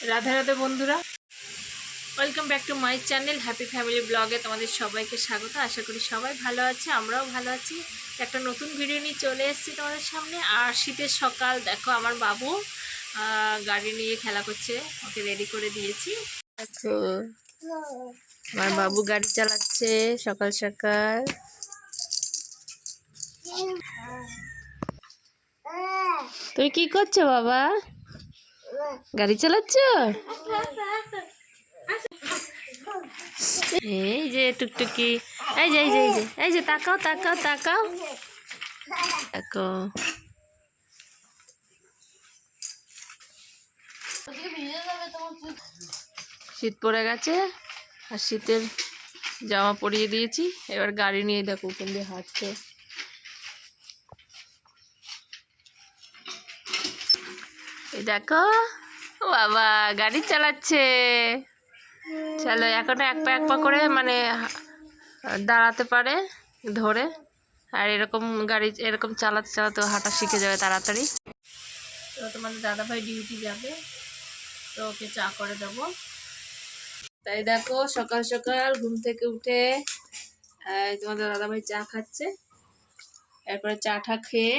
রাধে রাধে বন্ধুরা, welcome back to my channel happy family ব্লগে তোমাদের সবাইকে স্বাগত। আশা করি সবাই ভালো আছে, আমরাও ভালো আছি। একটা নতুন ভিডিও নিয়ে চলে এসেছি তোমাদের সামনে। আর শীতের সকাল, দেখো আমার বাবু গাড়ি নিয়ে খেলা করছে, ওকে রেডি করে দিয়েছি। দেখো আমার বাবু গাড়ি চালাচ্ছে সকাল সকাল। তুমি কি করছো বাবা? গাড়ি চালাচ্ছ? এই যে টুকটুকি, এই যে এই যে এই যে এই যে তাকাও তাকাও তাকাও, দেখো শীত পড়ে গেছে আর শীতের জামা পরিয়ে দিয়েছি। এবার গাড়ি নিয়ে দেখো ওখান দিয়ে হাঁটছে। এই দেখো বাবা গাড়ি চালাচ্ছে। চলো এখনো এক পা করে মানে দাঁড়াতে পারে ধরে, আর এরকম গাড়ি এরকম চালাতে চালাতে হাঁটা শিখে যাবে তাড়াতাড়ি। তো তোমাদের দাদাভাই ডিউটি যাবে, তো ওকে চা করে দেবো। তাই দেখো সকাল সকাল ঘুম থেকে উঠে তোমাদের দাদাভাই চা খাচ্ছে। এরপরে চা টা খেয়ে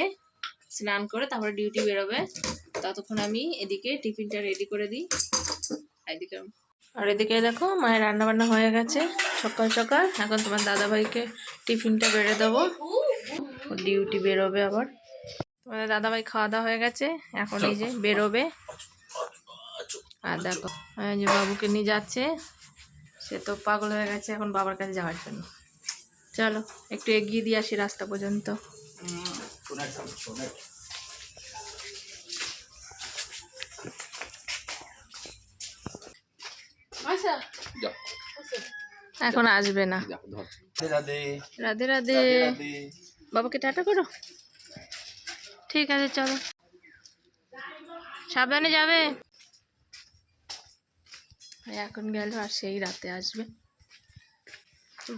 স্নান করে তারপরে ডিউটি বেরোবে। ততক্ষণ আমি এদিকে টিফিনটা রেডি করে দিই। এদিকে আর এদিকে দেখো মায়ের রান্না বান্না হয়ে গেছে সকাল সকাল। এখন তোমার দাদাভাইকে টিফিনটা বেড়ে দেবো, ডিউটি বেরোবে আবার। তোমাদের দাদাভাই খাওয়া দাওয়া হয়ে গেছে, এখন এই যে বেরোবে। আর দেখো যে বাবুকে নিয়ে যাচ্ছে, সে তো পাগল হয়ে গেছে এখন বাবার কাছে যাওয়ার জন্য। চলো একটু এগিয়ে দিয়ে আসি রাস্তা পর্যন্ত। এখন আসবে না। রাধে রাধে, বাবাকে টাটা করো। ঠিক আছে চলো, সাবধানে যাবে। এখন গেল আর সেই রাতে আসবে।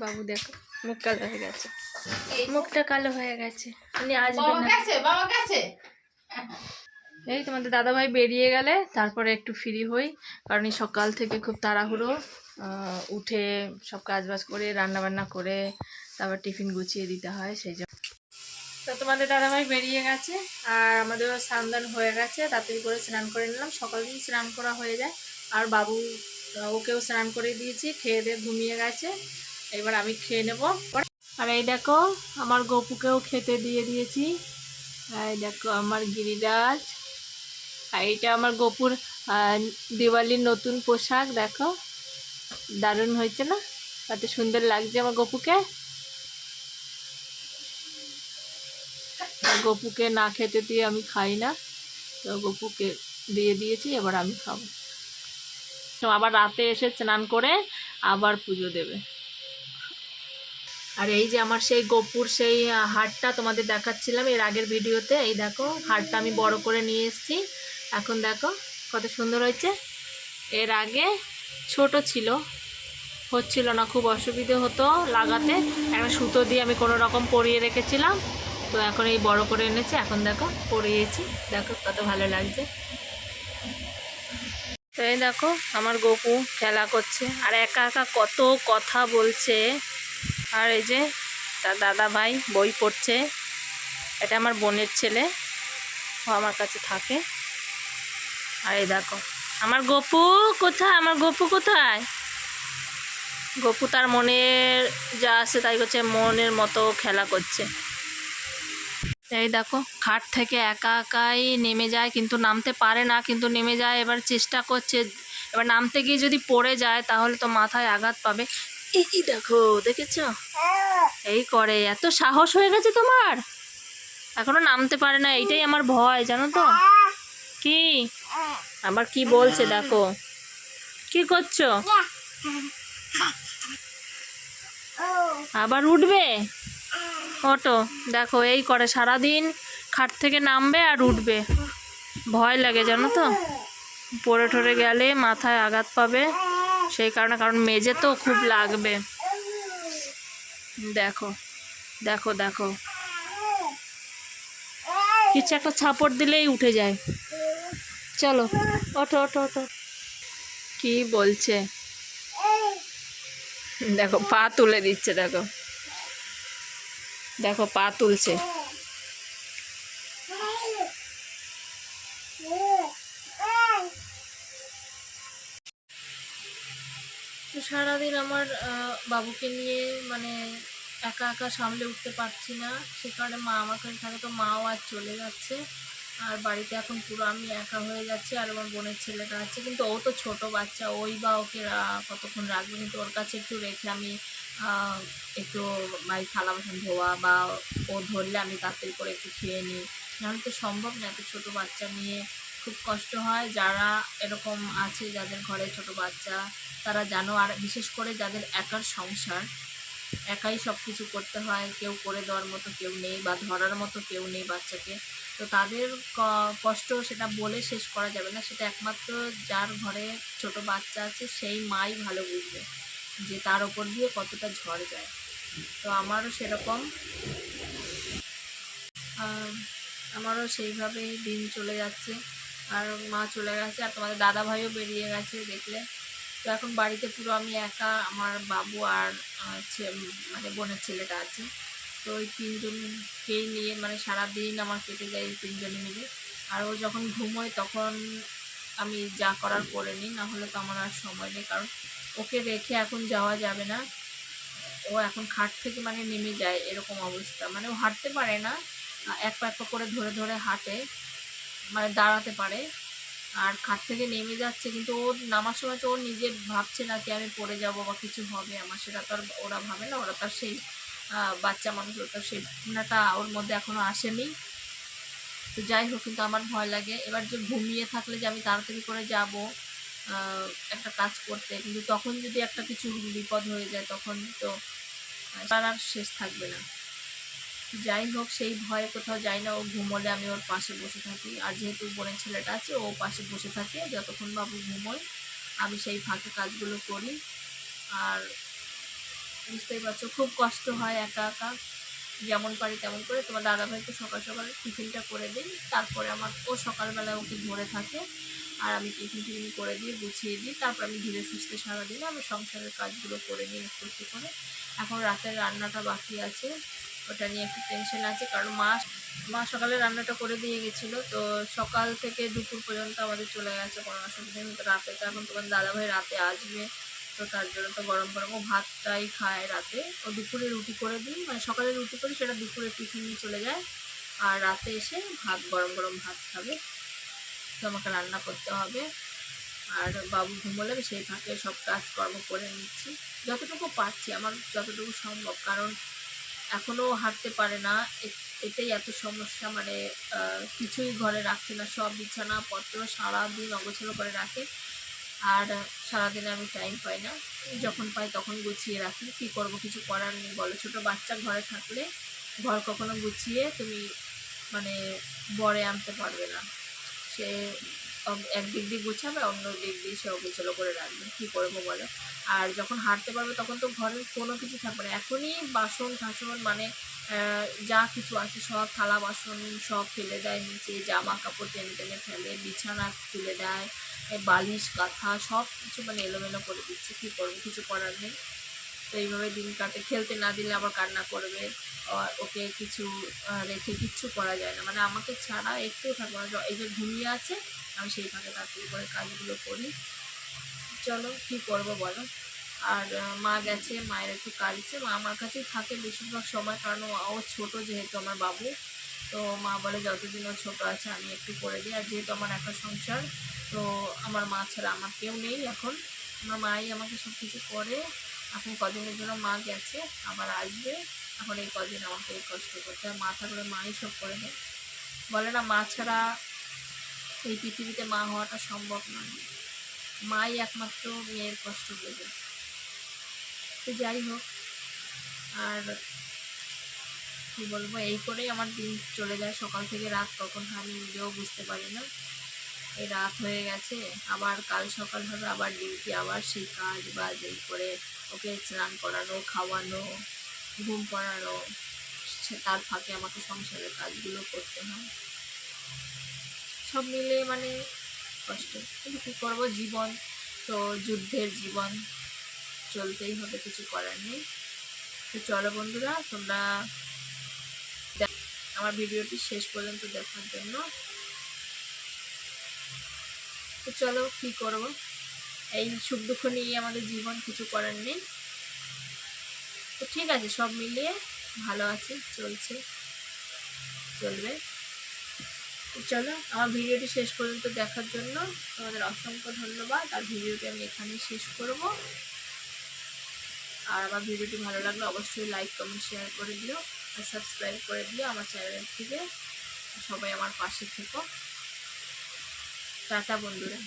বাবু দেখো মুখ কালো হয়ে গেছে, মুখটা কালো হয়ে গেছে, উনি আসবে না। এই তোমাদের দাদাভাই বেরিয়ে গেলে তারপরে একটু ফ্রি হই, কারণ এই সকাল থেকে খুব তাড়াহুড়ো। উঠে সব কাজবাজ করে রান্না বান্না করে তারপর টিফিন গুছিয়ে দিতে হয়, সেই জন্য। তো তোমাদের দাদাভাই বেরিয়ে গেছে আর আমাদেরও স্নান দান হয়ে গেছে, তাড়াতাড়ি করে স্নান করে নিলাম। সকাল দিন স্নান করা হয়ে যায়। আর বাবু ওকেও স্নান করে দিয়েছি, খেয়ে দিয়ে ঘুমিয়ে গেছে। এবার আমি খেয়ে নেব। আর এই দেখো আমার গপুকেও খেতে দিয়ে দিয়েছি। এই দেখো আমার গিরিরাজ। আর এইটা আমার গপুর দিওয়ালির নতুন পোশাক, দেখো দারুণ হয়েছে না? কত সুন্দর লাগছে আমার গপুকে। গপুকে না খেতে দিয়ে আমি খাই না, তো গপুকে দিয়ে দিয়েছি, এবার আমি খাবো। তো আবার রাতে এসে স্নান করে আবার পুজো দেবে। আর এই যে আমার সেই গপুর সেই হারটা তোমাদের দেখাচ্ছিলাম এর আগের ভিডিওতে। এই দেখো হারটা আমি বড় করে নিয়ে এসেছি, এখন দেখো কত সুন্দর হয়েছে। এর আগে ছোট ছিল, হচ্ছিল না, খুব অসুবিধে হতো লাগাতে। একটা সুতো দিয়ে আমি কোনো রকম পরিয়ে রেখেছিলাম, তো এখন এই বড় করে এনেছি, এখন দেখো পরিয়েছি, দেখো কত ভালো লাগছে। তো এই দেখো আমার গপু খেলা করছে আর একা একা কত কথা বলছে। আর এই যে তার দাদা ভাই বই পড়ছে, এটা আমার বোনের ছেলে, ও আমার কাছে থাকে। আর এই দেখো আমার গপু কোথায়, আমার গপু কোথায়? গপু তার মনের যা আছে তাই করছে, মনের মতো খেলা করছে। এই দেখো খাট থেকে একা একাই নেমে যায়, কিন্তু নামতে পারে না, কিন্তু নেমে যায়। এবার চেষ্টা করছে, এবার নামতে গিয়ে যদি পড়ে যায় তাহলে তো মাথায় আঘাত পাবে। এই দেখো দেখেছ, এই করে, এত সাহস হয়ে গেছে তোমার, এখনো নামতে পারে না। এইটাই আমার ভয়, জানো তো। কি আবার কি বলছে দেখো, কি করছো? আবার উঠবে, ওটো দেখো এই করে, সারাদিন খাট থেকে নামবে আর উঠবে। ভয় লাগে জানো তো, পড়ে ঠরে গেলে মাথায় আঘাত পাবে, সেই কারণে, কারণ মেজে তো খুব লাগবে। দেখো দেখো দেখো, কিছু একটা ছাপড় দিলেই উঠে যায়। চলো ওঠো ওঠো ওঠো, কি বলছে দেখো, পা তুলে দিচ্ছে, দেখো দেখো পা তুলছে। তো সারাদিন আমার বাবুকে নিয়ে মানে একা একা সামলে উঠতে পারছি না, সে কারণে মা আমার কাছে থাকে, তো মাও আজ চলে যাচ্ছে। আর বাড়িতে এখন পুরো আমি একা হয়ে যাচ্ছি। আর আমার বোনের ছেলেটা আছে, কিন্তু ও তো ছোট বাচ্চা, ওই বা ওকে কতক্ষণ রাখবে, কিন্তু ওর কাছে একটু রেখে আমি একটু থালা বাসন ধোয়া বা ও ধরলে আমি তাড়াতাড়ি করে একটু খেয়ে নিই। নাহলে তো সম্ভব না, এত ছোটো বাচ্চা নিয়ে খুব কষ্ট হয়। যারা এরকম আছে যাদের ঘরে ছোট বাচ্চা, তারা জানো। আর বিশেষ করে যাদের একার সংসার, একাই সব কিছু করতে হয়, কেউ করে দেওয়ার মতো কেউ নেই বা ধরার মতো কেউ নেই বাচ্চাকে, তো তাদের কষ্ট সেটা বলে শেষ করা যাবে না। সেটা একমাত্র যার ঘরে ছোট বাচ্চা আছে সেই মাই ভালো বুঝবে যে তার ওপর দিয়ে কতটা ঝড় যায়। তো আমারও সেরকম, আমারও সেইভাবেই দিন চলে যাচ্ছে। আর মা চলে গেছে, আর তোমাদের দাদা ভাইও বেরিয়ে গেছে দেখলে। তো এখন বাড়িতে পুরো আমি একা, আমার বাবু আর মানে বোনের ছেলেটা আছে। তো ওই তিনজনকেই নিয়ে মানে সারাদিন আমার কেটে যায় এই তিনজনে মিলে। আর ও যখন ঘুমোয় তখন আমি যা করার করে নিই, না হলে তো আমার আর সময় নেই, কারণ ওকে রেখে এখন যাওয়া যাবে না। ও এখন খাট থেকে মানে নেমে যায় এরকম অবস্থা, মানে ও হাঁটতে পারে না, এক পা এক পা করে ধরে ধরে হাঁটে, মানে দাঁড়াতে পারে। আর খাট থেকে নেমে যাচ্ছে, কিন্তু ওর নামার সময় তো ও নিজে ভাবছে না কি আমি পড়ে যাব বা কিছু হবে আমার, সেটা তো আর ওরা ভাবে না। ওরা তার সেই বাচ্চা মানুষ, ওটা সেই ভাবনাটা ওর মধ্যে এখনও আসেনি। তো যাই হোক, কিন্তু আমার ভয় লাগে এবার যে ঘুমিয়ে থাকলে যে আমি তাড়াতাড়ি করে যাব একটা কাজ করতে, কিন্তু তখন যদি একটা কিছু বিপদ হয়ে যায় তখন তো তার আর শেষ থাকবে না। যাই হোক, সেই ভয়ে কোথাও যাই না। ও ঘুমোলে আমি ওর পাশে বসে থাকি, আর যেহেতু বোনের ছেলেটা আছে ও পাশে বসে থাকে, যতক্ষণ বাবু ঘুমোয় আমি সেই ফাঁকে কাজগুলো করি। আর বুঝতেই পারছো খুব কষ্ট হয় একা একা, যেমন পারি তেমন করে। তোমার দাদাভাইকে সকাল সকাল টিফিনটা করে দিই, তারপরে আমার ও সকালবেলা ওকে ধরে থাকে, আর আমি টিফিন করে দিয়ে গুছিয়ে দিই। তারপর আমি ধীরে সুস্থে সারাদিনে আমি সংসারের কাজগুলো করে নিই একটু একটু করে। এখন রাতের রান্নাটা বাকি আছে, ওটা নিয়ে একটু টেনশন আছে, কারণ মা সকালে রান্নাটা করে দিয়ে গেছিলো, তো সকাল থেকে দুপুর পর্যন্ত আমাদের চলে গেছে কোনো অসুবিধা নেই। তো রাতে তো এখন তোমার দাদাভাই রাতে আসবে, তো তার জন্য তো গরম গরম ও ভাতটাই খায় রাতে। ও দুপুরে রুটি করে দিই, মানে সকালে রুটি করি, সেটা দুপুরে টিফিন নিয়ে চলে যায়, আর রাতে এসে ভাত গরম গরম ভাত খাবে। তো আমাকে রান্না করতে হবে। আর বাবু ঘুমোলে আমি সেই ফাঁকে সব কাজকর্ম করে নিচ্ছি যতটুকু পারছি, আমার যতটুকু সম্ভব, কারণ এখনও হাঁটতে পারে না। এতেই এত সমস্যা, মানে কিছুই ঘরে রাখছে না, সব বিছানাপত্র সারাদিন অগোছালো করে রাখে। আর সারাদিনে আমি টাইম পাই না, যখন পাই তখন গুছিয়ে রাখি। কী করবো, কিছু করার নেই বলো। ছোটো বাচ্চা ঘরে থাকলে ঘর কখনো গুছিয়ে তুমি মানে বরে আনতে পারবে না। সে এক দিক দিয়ে গুছাবে, অন্য দিক দিয়ে সে অগোছালো করে রাখবে, কী করবো বলো। আর যখন হাঁটতে পারবে তখন তো ঘরের কোনো কিছু থাকবে না। এখনই বাসন টাসন মানে যা কিছু আছে সব থালা বাসন সব ফেলে দেয় নিচে, জামা কাপড় টেনে টেনে ফেলে, বিছানা তুলে দেয়, বালিশ কাঁথা সব কিছু মানে এলোমেলো করে দিচ্ছে। কী করবো, কিছু করার নেই। তো এইভাবে দিন কাটে, খেলতে না দিলে আবার কান্না করবে, আর ওকে কিছু রেখে কিচ্ছু করা যায় না, মানে আমাকে ছাড়া একটু থাকবে না। এই যে ঘুমিয়ে আছে, আমি সেই ফাঁকে তাড়াতাড়ি করে কাজগুলো করি। চলো কী করবো বলো। আর মা গেছে, মায়ের একটু কাজ আছে, মা আমার কাছেই থাকে বেশিরভাগ সময়, কারণ ও ছোটো যেহেতু আমার বাবু, তো মা বলে যতদিন ও ছোটো আছে আমি একটু করে দিই। আর যেহেতু আমার একা সংসার, তো আমার মা ছাড়া আমার কেউ নেই এখন, আমার মাই আমাকে সব কিছু করে। এখন কদিনের জন্য মা গেছে, আবার আসবে। এখন এই কদিন আমাকে এই কষ্ট করতে হয়, মা থাকলে মাই সব করে দেয়। বলে না, মা ছাড়া এই পৃথিবীতে মা হওয়াটা সম্ভব নয়, মাই একমাত্র মেয়ের কষ্ট বোঝে। তো যাই হোক, আর কী বলবো, এই করেই আমার দিন চলে যায়, সকাল থেকে রাত কখন আমি নিজেও বুঝতে পারি না। এই রাত হয়ে গেছে, আবার কাল সকাল হবে, আবার ডিউটি, আবার সেই কাজ বাজ, এই করে ওকে স্নান করানো, খাওয়ানো, ঘুম পাড়ানো, তার ফাঁকে আমাকে সংসারের কাজগুলো করতে হয়। সব মিলে মানে কষ্ট, কিন্তু কী করবো, জীবন। তো যুদ্ধের জীবন, চলতেই হবে, কিছু করার নেই। তো চলো বন্ধুরা, তোমরা আমার ভিডিওটি শেষ পর্যন্ত দেখার জন্য। তো চলো, কি করব, এই সুখ দুঃখ নিয়ে আমাদের জীবন, কিছু করার নেই। তো ঠিক আছে, সব মিলিয়ে ভালো আছে, চলছে, চলবে। তো চলো, আমার ভিডিওটি শেষ পর্যন্ত দেখার জন্য তোমাদের অসংখ্য ধন্যবাদ। আর ভিডিওটি আমি এখানেই শেষ করব। আর আমার ভিডিওটি ভালো লাগলে অবশ্যই লাইক কমেন্ট শেয়ার করে দিও, আর সাবস্ক্রাইব করে দিও আমার চ্যানেল থেকে। সবাই আমার পাশে থেকো। টাটা বন্ধুরা।